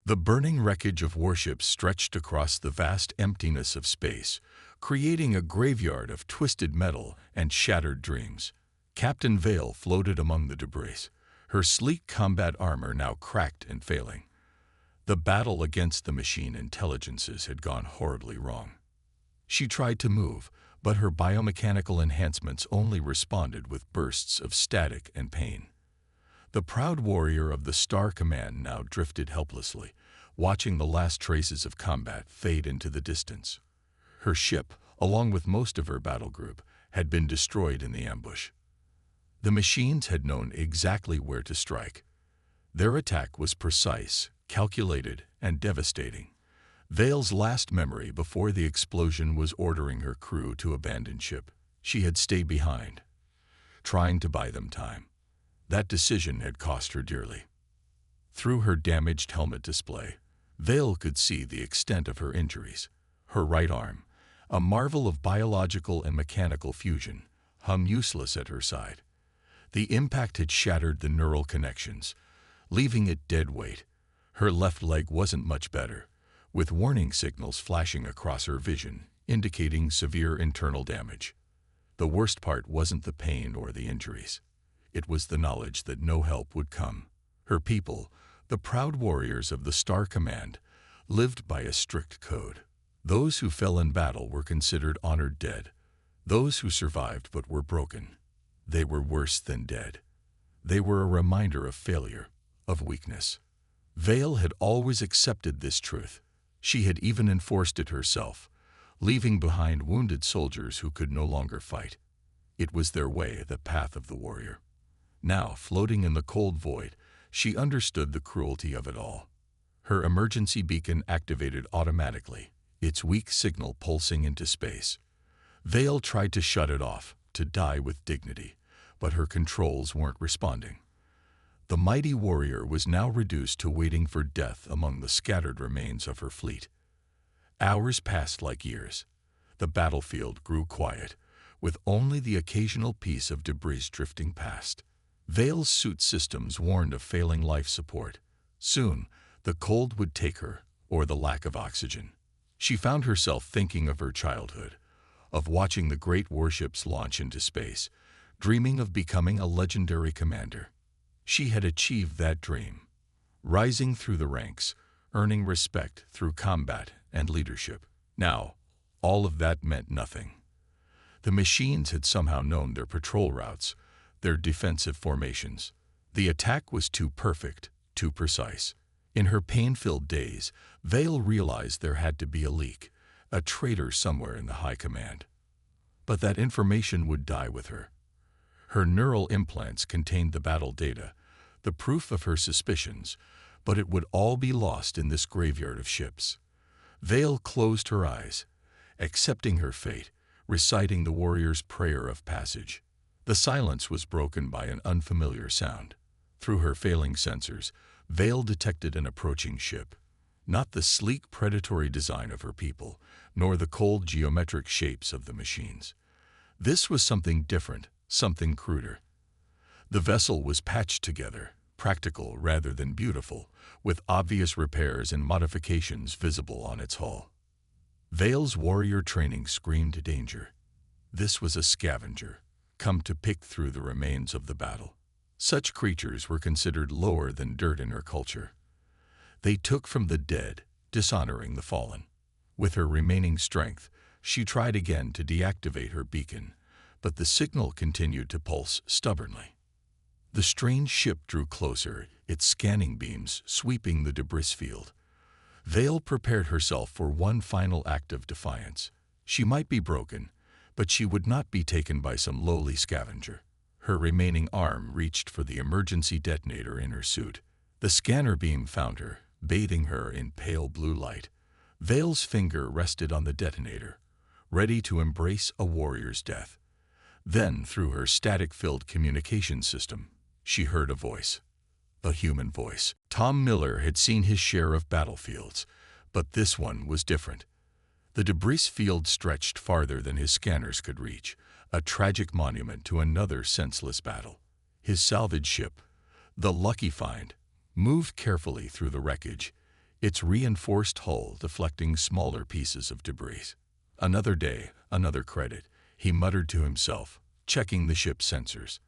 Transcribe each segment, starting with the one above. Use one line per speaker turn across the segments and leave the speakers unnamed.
The burning wreckage of warships stretched across the vast emptiness of space, creating a graveyard of twisted metal and shattered dreams. Captain Vale floated among the debris, her sleek combat armor now cracked and failing. The battle against the machine intelligences had gone horribly wrong. She tried to move, but her biomechanical enhancements only responded with bursts of static and pain. The proud warrior of the Star Command now drifted helplessly, watching the last traces of combat fade into the distance. Her ship, along with most of her battle group, had been destroyed in the ambush. The machines had known exactly where to strike. Their attack was precise, calculated, and devastating. Vale's last memory before the explosion was ordering her crew to abandon ship. She had stayed behind, trying to buy them time. That decision had cost her dearly. Through her damaged helmet display, Vale could see the extent of her injuries. Her right arm, a marvel of biological and mechanical fusion, hung useless at her side. The impact had shattered the neural connections, leaving it dead weight. Her left leg wasn't much better, with warning signals flashing across her vision, indicating severe internal damage. The worst part wasn't the pain or the injuries. It was the knowledge that no help would come. Her people, the proud warriors of the Star Command, lived by a strict code. Those who fell in battle were considered honored dead. Those who survived but were broken, they were worse than dead. They were a reminder of failure, of weakness. Vale had always accepted this truth. She had even enforced it herself, leaving behind wounded soldiers who could no longer fight. It was their way, the path of the warrior. Now, floating in the cold void, she understood the cruelty of it all. Her emergency beacon activated automatically, its weak signal pulsing into space. Vale tried to shut it off, to die with dignity, but her controls weren't responding. The mighty warrior was now reduced to waiting for death among the scattered remains of her fleet. Hours passed like years. The battlefield grew quiet, with only the occasional piece of debris drifting past. Vale's suit systems warned of failing life support. Soon, the cold would take her, or the lack of oxygen. She found herself thinking of her childhood, of watching the great warships launch into space, dreaming of becoming a legendary commander. She had achieved that dream, rising through the ranks, earning respect through combat and leadership. Now, all of that meant nothing. The machines had somehow known their patrol routes, their defensive formations. The attack was too perfect, too precise. In her pain-filled days, Vale realized there had to be a leak, a traitor somewhere in the high command. But that information would die with her. Her neural implants contained the battle data, the proof of her suspicions, but it would all be lost in this graveyard of ships. Vale closed her eyes, accepting her fate, reciting the warrior's prayer of passage. The silence was broken by an unfamiliar sound. Through her failing sensors, Vale detected an approaching ship. Not the sleek predatory design of her people, nor the cold geometric shapes of the machines. This was something different, something cruder. The vessel was patched together, practical rather than beautiful, with obvious repairs and modifications visible on its hull. Vale's warrior training screamed danger. This was a scavenger, come to pick through the remains of the battle. Such creatures were considered lower than dirt in her culture. They took from the dead, dishonoring the fallen. With her remaining strength, she tried again to deactivate her beacon, but the signal continued to pulse stubbornly. The strange ship drew closer, its scanning beams sweeping the debris field. Vale prepared herself for one final act of defiance. She might be broken, but she would not be taken by some lowly scavenger. Her remaining arm reached for the emergency detonator in her suit. The scanner beam found her, bathing her in pale blue light. Vale's finger rested on the detonator, ready to embrace a warrior's death. Then, through her static-filled communication system, she heard a voice. A human voice. Tom Miller had seen his share of battlefields, but this one was different. The debris field stretched farther than his scanners could reach, a tragic monument to another senseless battle. His salvage ship, the Lucky Find, moved carefully through the wreckage, its reinforced hull deflecting smaller pieces of debris. Another day, another credit, he muttered to himself, checking the ship's sensors.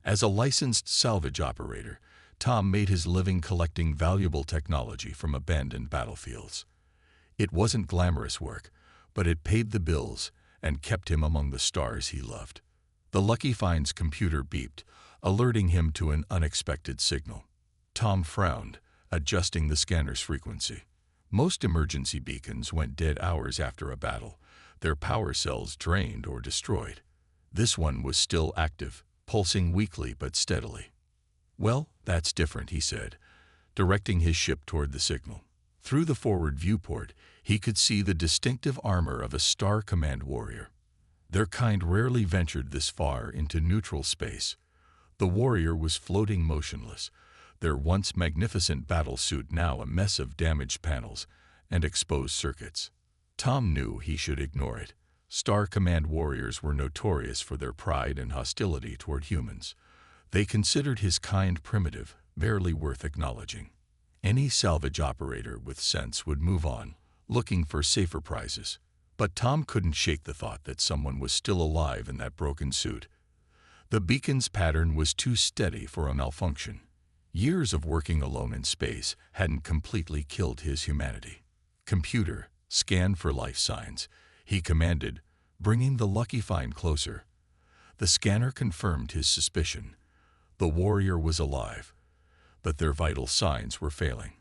As a licensed salvage operator, Tom made his living collecting valuable technology from abandoned battlefields. It wasn't glamorous work, but it paid the bills and kept him among the stars he loved. The Lucky Find's computer beeped, alerting him to an unexpected signal. Tom frowned, adjusting the scanner's frequency. Most emergency beacons went dead hours after a battle, their power cells drained or destroyed. This one was still active, pulsing weakly but steadily. "Well, that's different," he said, directing his ship toward the signal. Through the forward viewport, he could see the distinctive armor of a Star Command warrior. Their kind rarely ventured this far into neutral space. The warrior was floating motionless, their once magnificent battle suit now a mess of damaged panels and exposed circuits. Tom knew he should ignore it. Star Command warriors were notorious for their pride and hostility toward humans. They considered his kind primitive, barely worth acknowledging. Any salvage operator with sense would move on, looking for safer prizes. But Tom couldn't shake the thought that someone was still alive in that broken suit. The beacon's pattern was too steady for a malfunction. Years of working alone in space hadn't completely killed his humanity. "Computer, scan for life signs," he commanded, bringing the Lucky Find closer. The scanner confirmed his suspicion. The warrior was alive, but their vital signs were failing.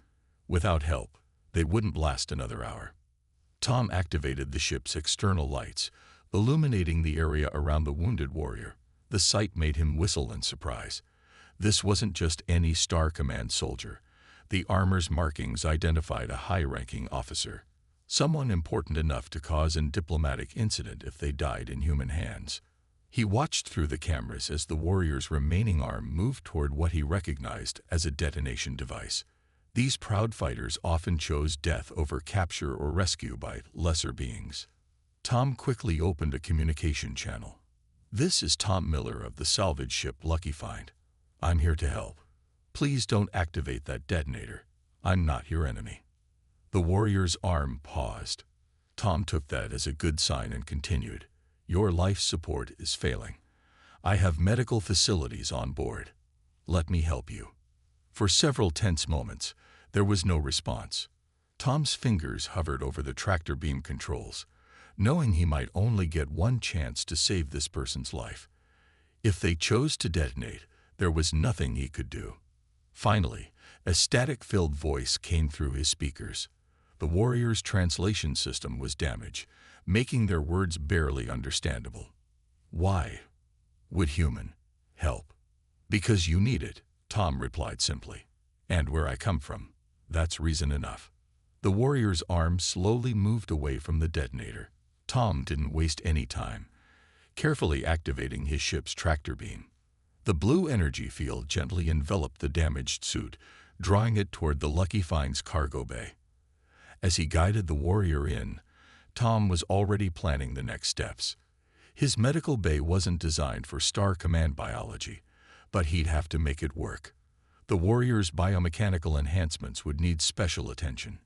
Without help, they wouldn't last another hour. Tom activated the ship's external lights, illuminating the area around the wounded warrior. The sight made him whistle in surprise. This wasn't just any Star Command soldier. The armor's markings identified a high-ranking officer, someone important enough to cause a diplomatic incident if they died in human hands. He watched through the cameras as the warrior's remaining arm moved toward what he recognized as a detonation device. These proud fighters often chose death over capture or rescue by lesser beings. Tom quickly opened a communication channel. "This is Tom Miller of the salvage ship Lucky Find. I'm here to help. Please don't activate that detonator. I'm not your enemy." The warrior's arm paused. Tom took that as a good sign and continued, "Your life support is failing. I have medical facilities on board. Let me help you." For several tense moments, there was no response. Tom's fingers hovered over the tractor beam controls, knowing he might only get one chance to save this person's life. If they chose to detonate, there was nothing he could do. Finally, a static-filled voice came through his speakers. The warrior's translation system was damaged, making their words barely understandable. "Why would human help?" "Because you need it," Tom replied simply. "And where I come from, that's reason enough." The warrior's arm slowly moved away from the detonator. Tom didn't waste any time, carefully activating his ship's tractor beam. The blue energy field gently enveloped the damaged suit, drawing it toward the Lucky Find's cargo bay. As he guided the warrior in, Tom was already planning the next steps. His medical bay wasn't designed for Star Command biology, but he'd have to make it work. The warrior's biomechanical enhancements would need special attention.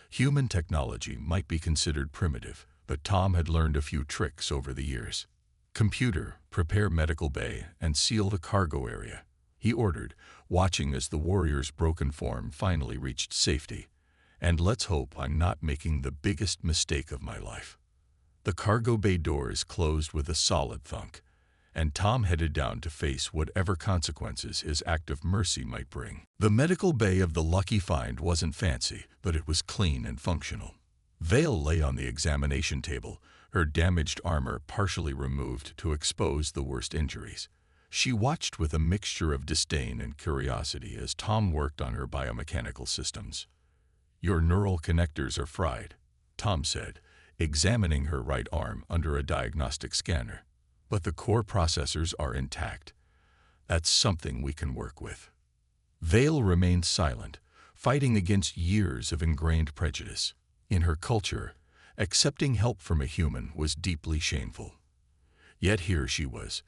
Human technology might be considered primitive, but Tom had learned a few tricks over the years. "Computer, prepare medical bay and seal the cargo area," he ordered, watching as the warrior's broken form finally reached safety. "And let's hope I'm not making the biggest mistake of my life." The cargo bay doors closed with a solid thunk, and Tom headed down to face whatever consequences his act of mercy might bring. The medical bay of the Lucky Find wasn't fancy, but it was clean and functional. Vale lay on the examination table, her damaged armor partially removed to expose the worst injuries. She watched with a mixture of disdain and curiosity as Tom worked on her biomechanical systems. "Your neural connectors are fried," Tom said, examining her right arm under a diagnostic scanner. "But the core processors are intact. That's something we can work with." Vale remained silent, fighting against years of ingrained prejudice. In her culture, accepting help from a human was deeply shameful. Yet here she was,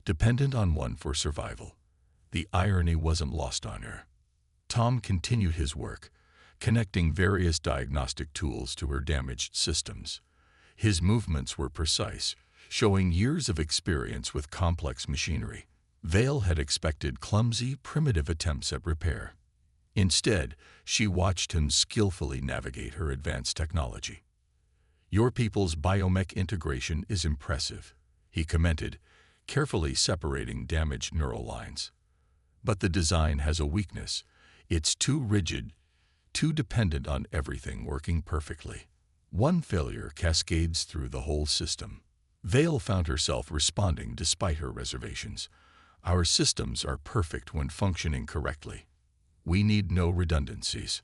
dependent on one for survival. The irony wasn't lost on her. Tom continued his work, connecting various diagnostic tools to her damaged systems. His movements were precise, showing years of experience with complex machinery. Vale had expected clumsy, primitive attempts at repair. Instead, she watched him skillfully navigate her advanced technology. "Your people's biomech integration is impressive," he commented, carefully separating damaged neural lines. "But the design has a weakness. It's too rigid, too dependent on everything working perfectly. One failure cascades through the whole system." Vale found herself responding despite her reservations. "Our systems are perfect when functioning correctly. We need no redundancies."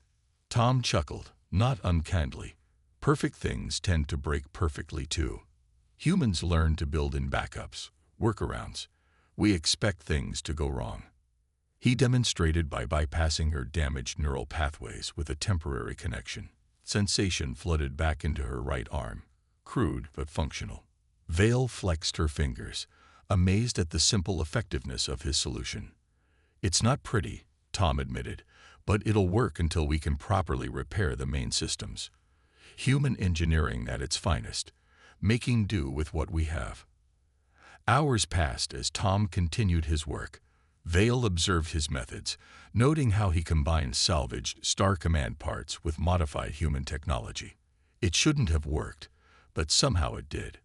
Tom chuckled, not unkindly. "Perfect things tend to break perfectly too. Humans learn to build in backups, workarounds. We expect things to go wrong." He demonstrated by bypassing her damaged neural pathways with a temporary connection. Sensation flooded back into her right arm, crude but functional. Vale flexed her fingers, amazed at the simple effectiveness of his solution. "It's not pretty," Tom admitted, "but it'll work until we can properly repair the main systems. Human engineering at its finest, making do with what we have." Hours passed as Tom continued his work. Vale observed his methods, noting how he combined salvaged Star Command parts with modified human technology. It shouldn't have worked, but somehow it did.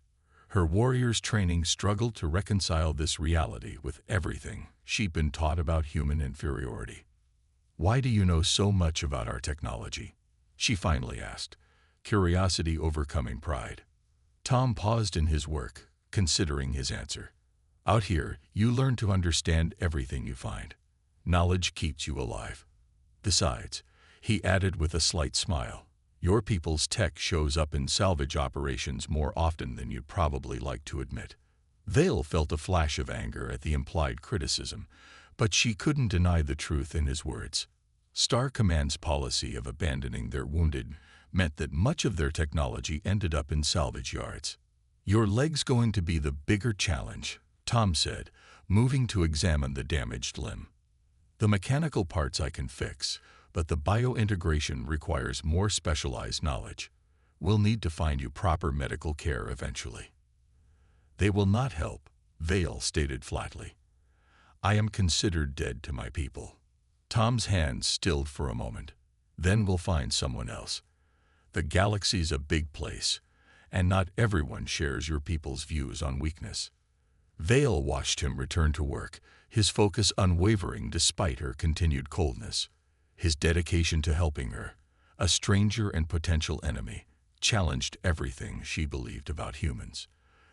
Her warrior's training struggled to reconcile this reality with everything she'd been taught about human inferiority. "Why do you know so much about our technology?" she finally asked, curiosity overcoming pride. Tom paused in his work, considering his answer. "Out here, you learn to understand everything you find. Knowledge keeps you alive. Besides," he added with a slight smile, "your people's tech shows up in salvage operations more often than you'd probably like to admit." Vale felt a flash of anger at the implied criticism, but she couldn't deny the truth in his words. Star Command's policy of abandoning their wounded meant that much of their technology ended up in salvage yards. "Your leg's going to be the bigger challenge," Tom said, moving to examine the damaged limb. "The mechanical parts I can fix, but the biointegration requires more specialized knowledge. We'll need to find you proper medical care eventually." "They will not help," Vale stated flatly. "I am considered dead to my people." Tom's hands stilled for a moment. "Then we'll find someone else. The galaxy's a big place, and not everyone shares your people's views on weakness." Vale watched him return to work, his focus unwavering despite her continued coldness. His dedication to helping her, a stranger and potential enemy, challenged everything she believed about humans.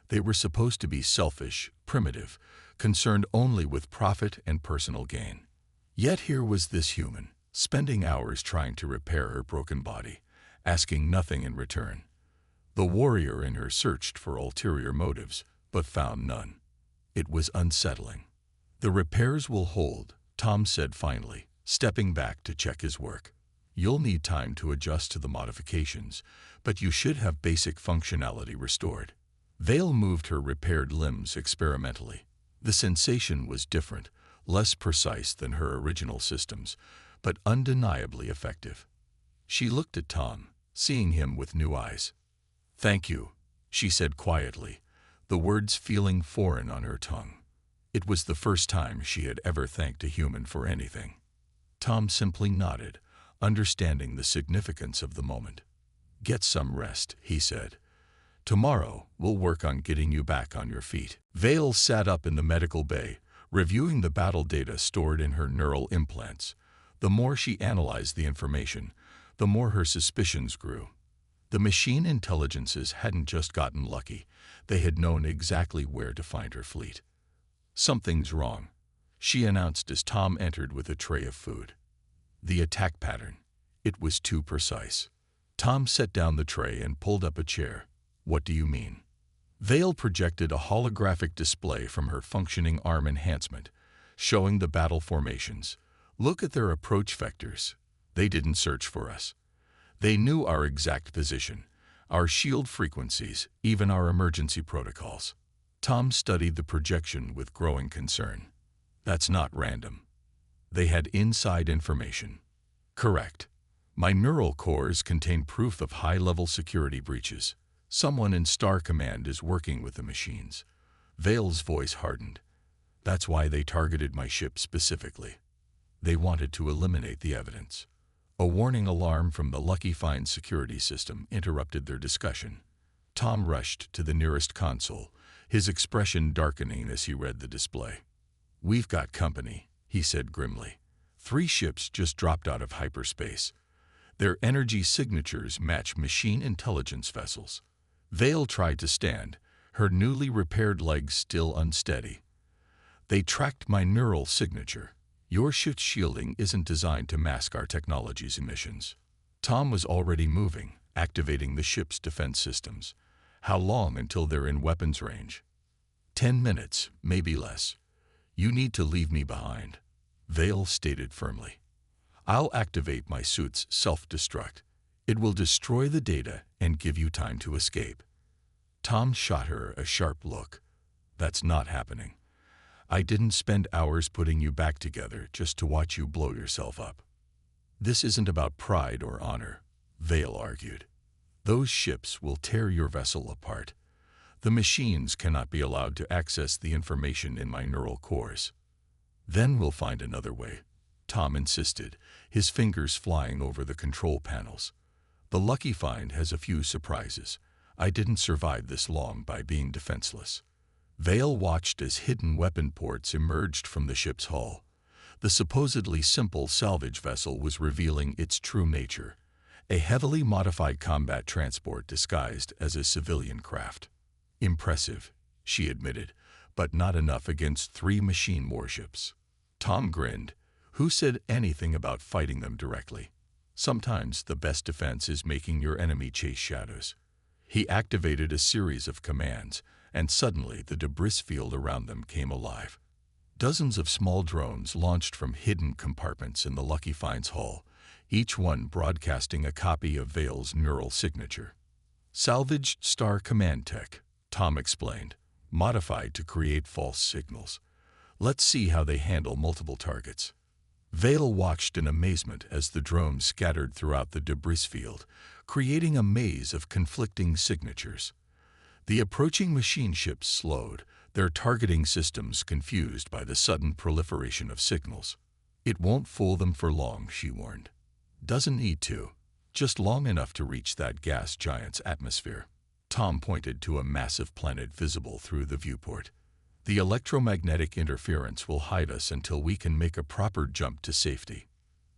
They were supposed to be selfish, primitive, concerned only with profit and personal gain. Yet here was this human, spending hours trying to repair her broken body, asking nothing in return. The warrior in her searched for ulterior motives, but found none. It was unsettling. "The repairs will hold," Tom said finally, stepping back to check his work. "You'll need time to adjust to the modifications, but you should have basic functionality restored." Vale moved her repaired limbs experimentally. The sensation was different, less precise than her original systems, but undeniably effective. She looked at Tom, seeing him with new eyes. "Thank you," she said quietly, the words feeling foreign on her tongue. It was the first time she had ever thanked a human for anything. Tom simply nodded, understanding the significance of the moment. "Get some rest," he said. "Tomorrow, we'll work on getting you back on your feet." Vale sat up in the medical bay, reviewing the battle data stored in her neural implants. The more she analyzed the information, the more her suspicions grew. The machine intelligences hadn't just gotten lucky, they had known exactly where to find her fleet. "Something's wrong," she announced as Tom entered with a tray of food. "The attack pattern. It was too precise." Tom set down the tray and pulled up a chair. "What do you mean?" Vale projected a holographic display from her functioning arm enhancement, showing the battle formations. "Look at their approach vectors. They didn't search for us. They knew our exact position, our shield frequencies, even our emergency protocols." Tom studied the projection with growing concern. "That's not random. They had inside information." "Correct. My neural cores contain proof of high-level security breaches. Someone in Star Command is working with the machines. Vale's voice hardened. That's why they targeted my ship specifically. They wanted to eliminate the evidence. A warning alarm from the Lucky Find security system interrupted their discussion. Tom rushed to the nearest console, his expression darkening as he read the display. "We've got company," he said grimly. 3 ships just dropped out of hyperspace. Their energy signatures match machine intelligence vessels. Vale tried to stand, her newly repaired legs still unsteady. "They tracked my neural signature. Your ship's shielding isn't designed to mask our technology's emissions." Tom was already moving, activating the ship's defense systems. "How long until they're in weapons range?" 10 minutes, maybe less. "You need to leave me behind," Vale stated firmly. "I'll activate my suit's self-destruct. It will destroy the data and give you time to escape." Tom shot her a sharp look. "That's not happening. I didn't spend hours putting you back together just to watch you blow yourself up." "This isn't about pride or honor," Vale argued. "Those ships will tear your vessel apart. The machines cannot be allowed to access the information in my neural cores." "Then we'll find another way," Tom insisted, his fingers flying over the control panels. "The Lucky Find has a few surprises. I didn't survive this long by being defenseless." Vale watched as hidden weapon ports emerged from the ship's hull. The supposedly simple salvage vessel was revealing its true nature, a heavily modified combat transport disguised as a civilian craft. "Impressive," she admitted, "but not enough against 3 machine warships." Tom grinned. "Who said anything about fighting them directly? Sometimes the best defense is making your enemy chase shadows." He activated a series of commands, and suddenly the debris field around them came alive. Dozens of small drones launched from hidden compartments in the Lucky Find's hull, each one broadcasting a copy of Vale's neural signature. "Salvaged Star Command tech," Tom explained, "modified to create false signals. Let's see how they handle multiple targets." Vale watched in amazement as the drones scattered throughout the debris field, creating a maze of conflicting signatures. The approaching machine ships slowed, their targeting systems confused by the sudden proliferation of signals. "It won't fool them for long," she warned. "Doesn't need to. Just long enough to reach that gas giant's atmosphere." Tom pointed to a massive planet visible through the viewport. "The electromagnetic interference will hide us until we can make a proper jump to safety."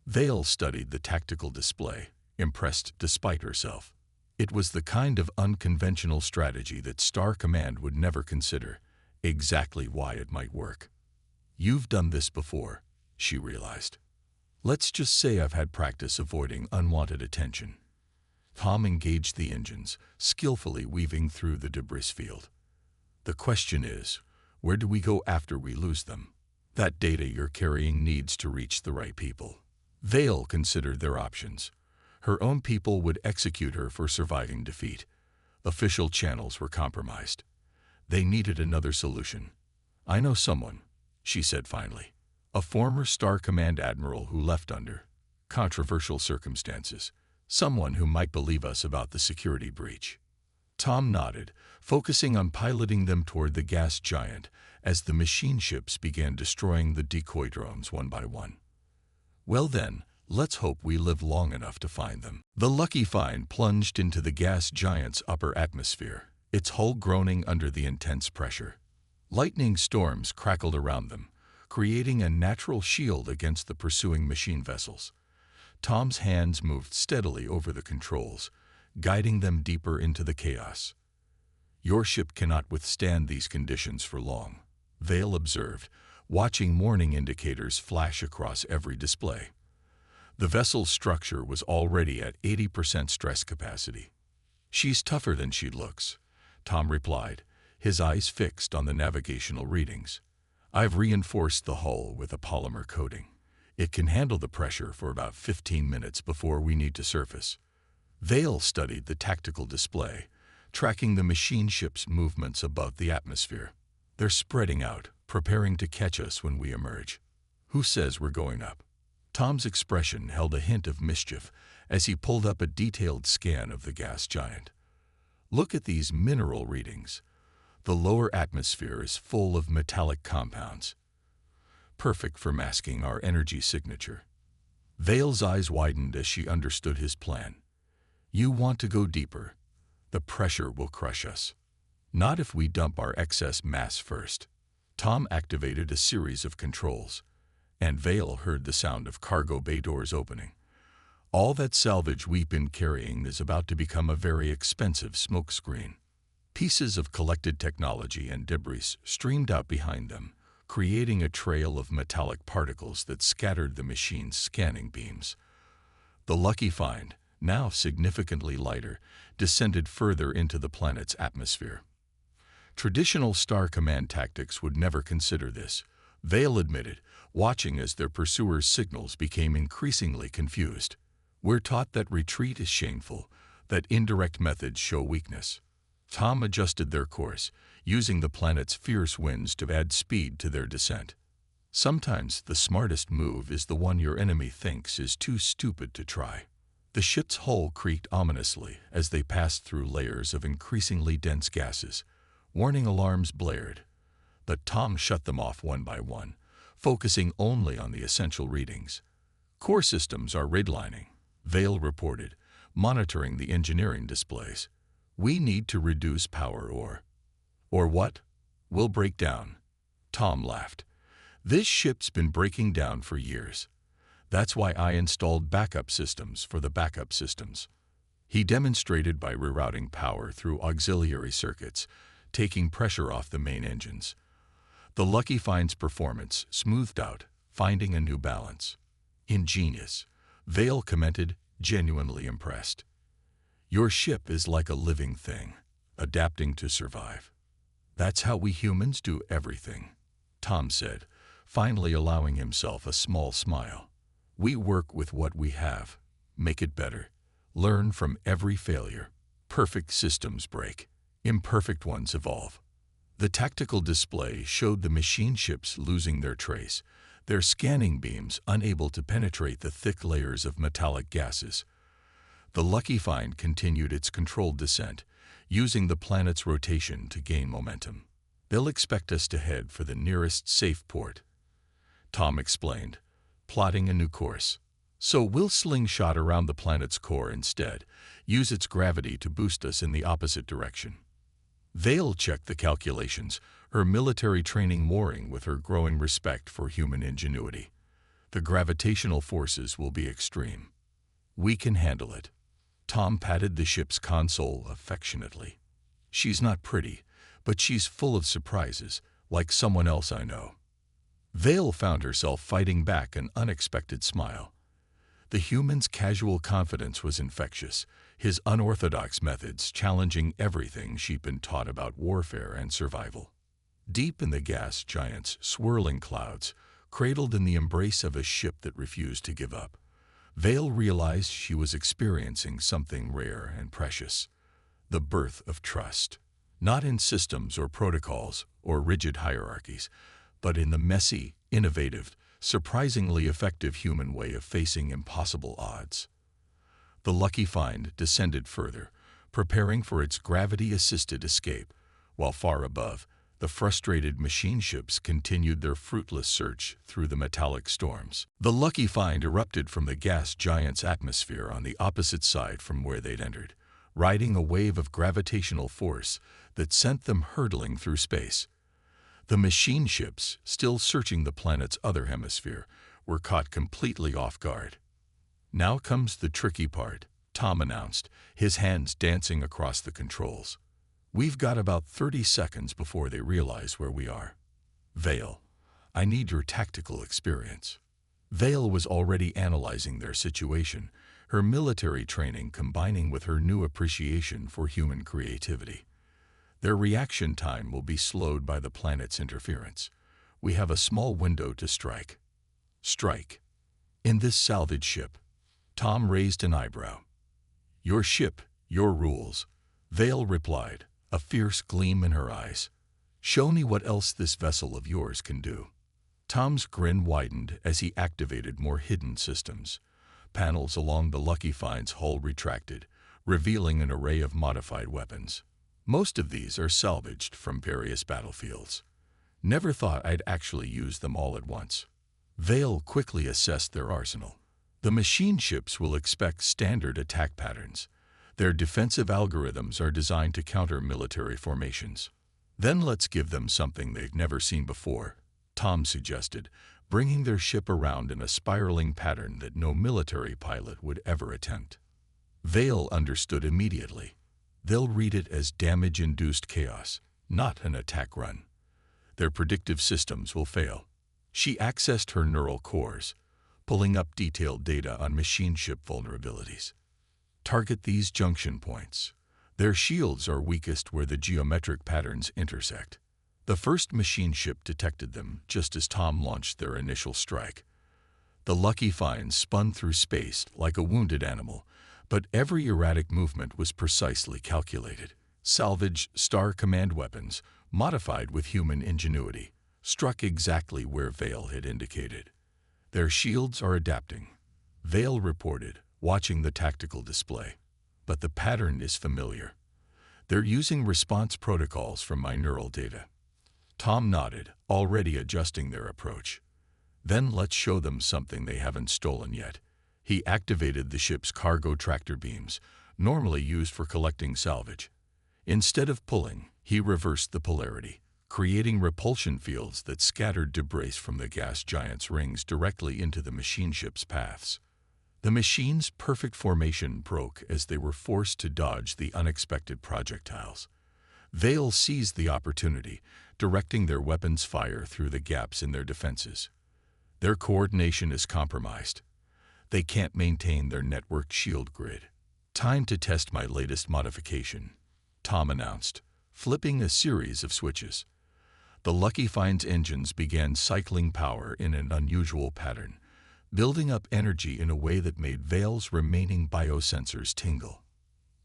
Vale studied the tactical display, impressed despite herself. It was the kind of unconventional strategy that Star Command would never consider, exactly why it might work. "You've done this before," she realized. "Let's just say I've had practice avoiding unwanted attention." Tom engaged the engines, skillfully weaving through the debris field. "The question is, where do we go after we lose them? That data you're carrying needs to reach the right people." Vale considered their options. Her own people would execute her for surviving defeat. Official channels were compromised. They needed another solution. "I know someone," she said finally. "A former Star Command admiral who left under controversial circumstances. Someone who might believe us about the security breach." Tom nodded, focusing on piloting them toward the gas giant as the machine ships began destroying the decoy drones one by one. "Well then, let's hope we live long enough to find them." The Lucky Find plunged into the gas giant's upper atmosphere, its hull groaning under the intense pressure. Lightning storms crackled around them, creating a natural shield against the pursuing machine vessels. Tom's hands moved steadily over the controls, guiding them deeper into the chaos. "Your ship cannot withstand these conditions for long," Vale observed, watching warning indicators flash across every display. The vessel's structure was already at 80% stress capacity. "She's tougher than she looks," Tom replied, his eyes fixed on the navigational readings. "I've reinforced the hull with a polymer coating. It can handle the pressure for about 15 minutes before we need to surface." Vale studied the tactical display, tracking the machine ship's movements above the atmosphere. "They're spreading out, preparing to catch us when we emerge." "Who says we're going up?" Tom's expression held a hint of mischief as he pulled up a detailed scan of the gas giant. Look at these mineral readings. The lower atmosphere is full of metallic compounds, perfect for masking our energy signature. Vale's eyes widened as she understood his plan. You want to go deeper. The pressure will crush us. Not if we dump our excess mass first. Tom activated a series of controls, and Vale heard the sound of cargo bay doors opening. All that salvage we've been carrying is about to become a very expensive smokescreen. Pieces of collected technology and debris streamed out behind them, creating a trail of metallic particles that scattered the machine's scanning beams. The lucky find, now significantly lighter, descended further into the planet's atmosphere. Traditional Star Command tactics would never consider this, Vale admitted, watching as their pursuers' signals became increasingly confused. We're taught that retreat is shameful, that indirect methods show weakness. Tom adjusted their course, using the planet's fierce winds to add speed to their descent. Sometimes the smartest move is the one your enemy thinks is too stupid to try. The ship's hull creaked ominously as they passed through layers of increasingly dense gases. Warning alarms blared, but Tom shut them off one by one, focusing only on the essential readings. Core systems are redlining, Vale reported, monitoring the engineering displays. We need to reduce power or what? We'll break down. Tom laughed. This ship's been breaking down for years. That's why I installed backup systems for the backup systems. He demonstrated by rerouting power through auxiliary circuits, taking pressure off the main engines. The Lucky Find's performance smoothed out, finding a new balance. Ingenious, Vale commented, genuinely impressed. Your ship is like a living thing, adapting to survive. That's how we humans do everything, Tom said, finally allowing himself a small smile. We work with what we have, make it better, learn from every failure. Perfect systems break, imperfect ones evolve. The tactical display showed the machine ships losing their trace, their scanning beams unable to penetrate the thick layers of metallic gases. The Lucky Find continued its controlled descent, using the planet's rotation to gain momentum. They'll expect us to head for the nearest safe port, Tom explained, plotting a new course. So we'll slingshot around the planet's core instead, use its gravity to boost us in the opposite direction. Vale checked the calculations, her military training warring with her growing respect for human ingenuity. The gravitational forces will be extreme. We can handle it. Tom patted the ship's console affectionately. She's not pretty, but she's full of surprises, like someone else I know. Vale found herself fighting back an unexpected smile. The human's casual confidence was infectious, his unorthodox methods challenging everything she'd been taught about warfare and survival. Deep in the gas giant's swirling clouds, cradled in the embrace of a ship that refused to give up, Vale realized she was experiencing something rare and precious, the birth of trust. Not in systems or protocols or rigid hierarchies, but in the messy, innovative, surprisingly effective human way of facing impossible odds. The Lucky Find descended further, preparing for its gravity-assisted escape, while far above, the frustrated machine ships continued their fruitless search through the metallic storms. The Lucky Find erupted from the gas giant's atmosphere on the opposite side from where they'd entered, riding a wave of gravitational force that sent them hurtling through space. The machine ships, still searching the planet's other hemisphere, were caught completely off guard. Now comes the tricky part, Tom announced, his hands dancing across the controls. We've got about 30 seconds before they realize where we are. Vale, I need your tactical experience. Vale was already analyzing their situation, her military training combining with her new appreciation for human creativity. Their reaction time will be slowed by the planet's interference. We have a small window to strike. Strike. In this salvage ship. Tom raised an eyebrow. Your ship, your rules. Vale replied, a fierce gleam in her eyes. Show me what else this vessel of yours can do. Tom's grin widened as he activated more hidden systems. Panels along the Lucky Find's hull retracted, revealing an array of modified weapons. Most of these are salvaged from various battlefields. Never thought I'd actually use them all at once. Vale quickly assessed their arsenal. The machine ships will expect standard attack patterns. Their defensive algorithms are designed to counter military formations. Then let's give them something they've never seen before, Tom suggested, bringing their ship around in a spiraling pattern that no military pilot would ever attempt. Vale understood immediately. They'll read it as damage-induced chaos, not an attack run. Their predictive systems will fail. She accessed her neural cores, pulling up detailed data on machine ship vulnerabilities. Target these junction points. Their shields are weakest where the geometric patterns intersect. The first machine ship detected them just as Tom launched their initial strike. The Lucky Find spun through space like a wounded animal, but every erratic movement was precisely calculated. Salvage Star Command weapons, modified with human ingenuity, struck exactly where Vale had indicated. Their shields are adapting, Vale reported, watching the tactical display. But the pattern is familiar. They're using response protocols from my neural data. Tom nodded, already adjusting their approach. Then let's show them something they haven't stolen yet. He activated the ship's cargo tractor beams, normally used for collecting salvage. Instead of pulling, he reversed the polarity, creating repulsion fields that scattered debris from the gas giant's rings directly into the machine ship's paths. The machine's perfect formation broke as they were forced to dodge the unexpected projectiles. Vale seized the opportunity, directing their weapons' fire through the gaps in their defenses. Their coordination is compromised. They can't maintain their networked shield grid. Time to test my latest modification, Tom announced, flipping a series of switches. The Lucky Find's engines began cycling power in an unusual pattern, building up energy in a way that made Vale's remaining biosensors tingle.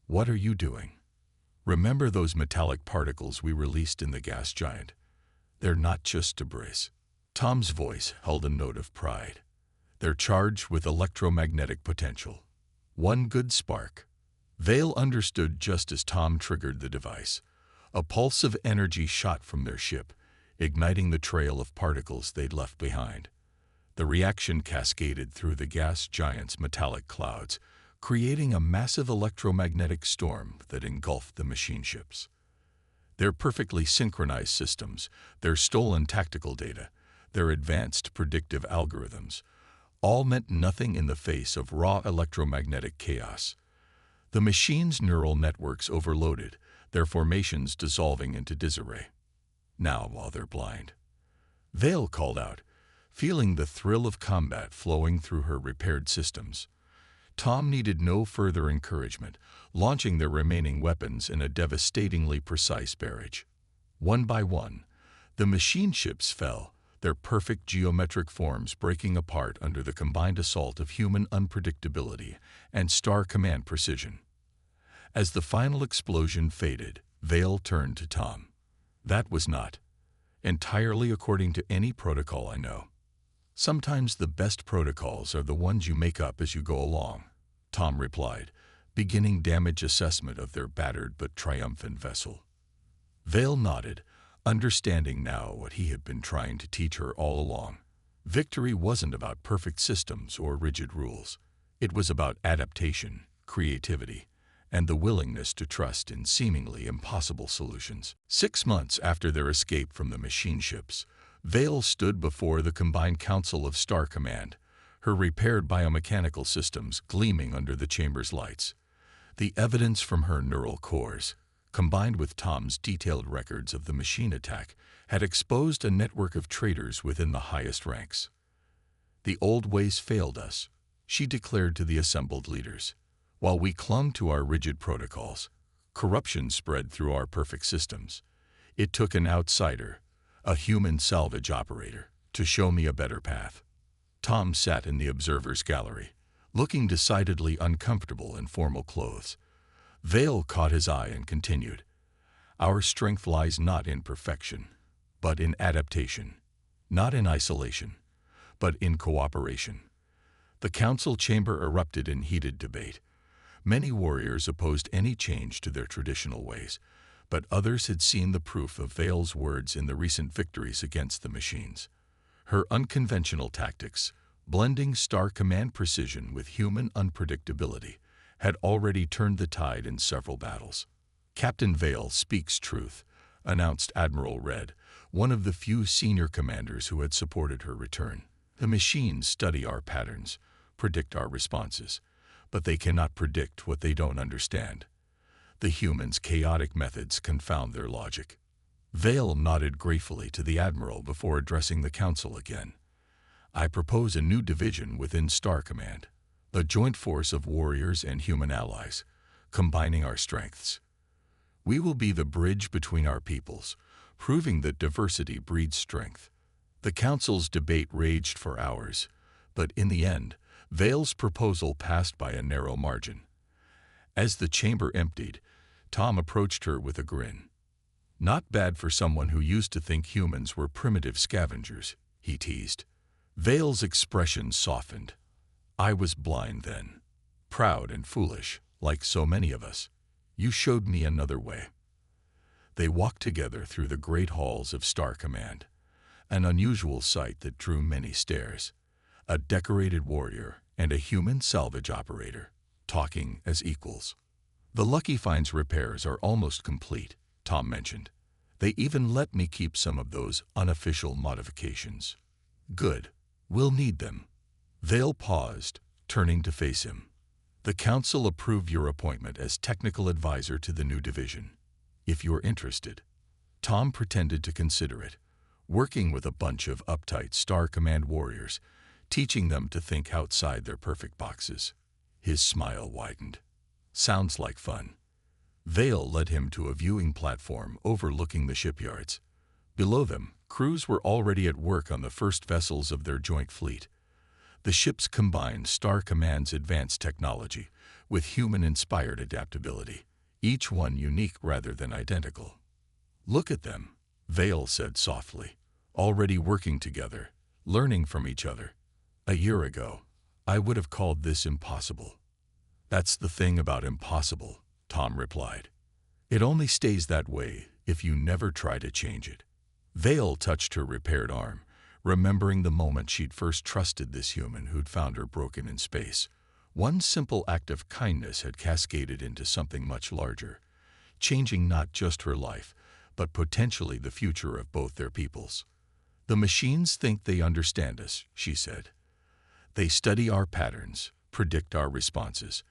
What are you doing? Remember those metallic particles we released in the gas giant? They're not just debris. Tom's voice held a note of pride. They're charged with electromagnetic potential. One good spark. Vale understood just as Tom triggered the device. A pulse of energy shot from their ship, igniting the trail of particles they'd left behind. The reaction cascaded through the gas giant's metallic clouds, creating a massive electromagnetic storm that engulfed the machine ships. Their perfectly synchronized systems, their stolen tactical data, their advanced predictive algorithms, all meant nothing in the face of raw electromagnetic chaos. The machine's neural networks overloaded, their formations dissolving into disarray. Now, while they're blind, Vale called out, feeling the thrill of combat flowing through her repaired systems. Tom needed no further encouragement, launching their remaining weapons in a devastatingly precise barrage. One by one, the machine ships fell, their perfect geometric forms breaking apart under the combined assault of human unpredictability and Star Command precision. As the final explosion faded, Vale turned to Tom. That was not entirely according to any protocol I know. Sometimes the best protocols are the ones you make up as you go along, Tom replied, beginning damage assessment of their battered but triumphant vessel. Vale nodded, understanding now what he had been trying to teach her all along. Victory wasn't about perfect systems or rigid rules. It was about adaptation, creativity, and the willingness to trust in seemingly impossible solutions. 6 months after their escape from the machine ships, Vale stood before the combined council of Star Command, her repaired biomechanical systems gleaming under the chamber's lights. The evidence from her neural cores, combined with Tom's detailed records of the machine attack, had exposed a network of traitors within the highest ranks. The old ways failed us, she declared to the assembled leaders. While we clung to our rigid protocols, corruption spread through our perfect systems. It took an outsider, a human salvage operator, to show me a better path. Tom sat in the observer's gallery, looking decidedly uncomfortable in formal clothes. Vale caught his eye and continued, "Our strength lies not in perfection, but in adaptation, not in isolation, but in cooperation. The council chamber erupted in heated debate. Many warriors opposed any change to their traditional ways, but others had seen the proof of Vale's words in the recent victories against the machines. Her unconventional tactics, blending Star Command precision with human unpredictability, had already turned the tide in several battles. "Captain Vale speaks truth," announced Admiral Red, one of the few senior commanders who had supported her return. "The machines study our patterns, predict our responses, but they cannot predict what they don't understand. The humans' chaotic methods confound their logic." Vale nodded gratefully to the Admiral before addressing the Council again. "I propose a new division within Star Command, a joint force of warriors and human allies, combining our strengths. We will be the bridge between our peoples, proving that diversity breeds strength." The Council's debate raged for hours, but in the end, Vale's proposal passed by a narrow margin. As the chamber emptied, Tom approached her with a grin. "Not bad for someone who used to think humans were primitive scavengers," he teased. Vale's expression softened. "I was blind then. Proud and foolish, like so many of us. You showed me another way." They walked together through the great halls of Star Command, an unusual sight that drew many stares. A decorated warrior and a human salvage operator, talking as equals. "The Lucky Finds repairs are almost complete," Tom mentioned. "They even let me keep some of those unofficial modifications." "Good. We'll need them." Vale paused, turning to face him. "The Council approved your appointment as technical advisor to the new division. If you're interested." Tom pretended to consider it. Working with a bunch of uptight Star Command warriors, teaching them to think outside their perfect boxes. His smile widened. "Sounds like fun." Vale led him to a viewing platform overlooking the shipyards. Below them, crews were already at work on the first vessels of their joint fleet. The ships combined Star Command's advanced technology with human-inspired adaptability, each one unique rather than identical. "Look at them," Vale said softly, "already working together, learning from each other. A year ago, I would have called this impossible." "That's the thing about impossible," Tom replied. "It only stays that way if you never try to change it." Vale touched her repaired arm, remembering the moment she'd first trusted this human who'd found her broken in space. One simple act of kindness had cascaded into something much larger, changing not just her life, but potentially the future of both their peoples. "The machines think they understand us," she said. "They study our patterns, predict our responses,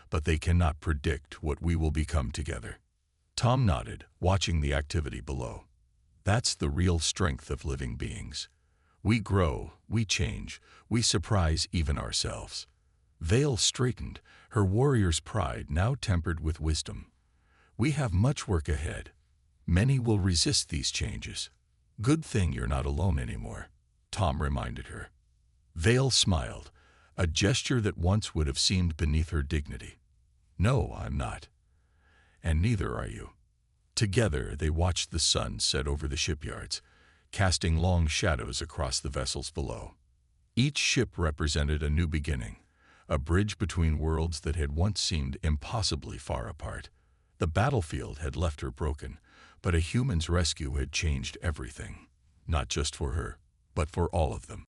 but they cannot predict what we will become together." Tom nodded, watching the activity below. "That's the real strength of living beings. We grow, we change, we surprise even ourselves." Vale straightened, her warrior's pride now tempered with wisdom. "We have much work ahead. Many will resist these changes." "Good thing you're not alone anymore," Tom reminded her. Vale smiled, a gesture that once would have seemed beneath her dignity. "No, I'm not. And neither are you." Together they watched the sun set over the shipyards, casting long shadows across the vessels below. Each ship represented a new beginning, a bridge between worlds that had once seemed impossibly far apart. The battlefield had left her broken, but a human's rescue had changed everything, not just for her, but for all of them.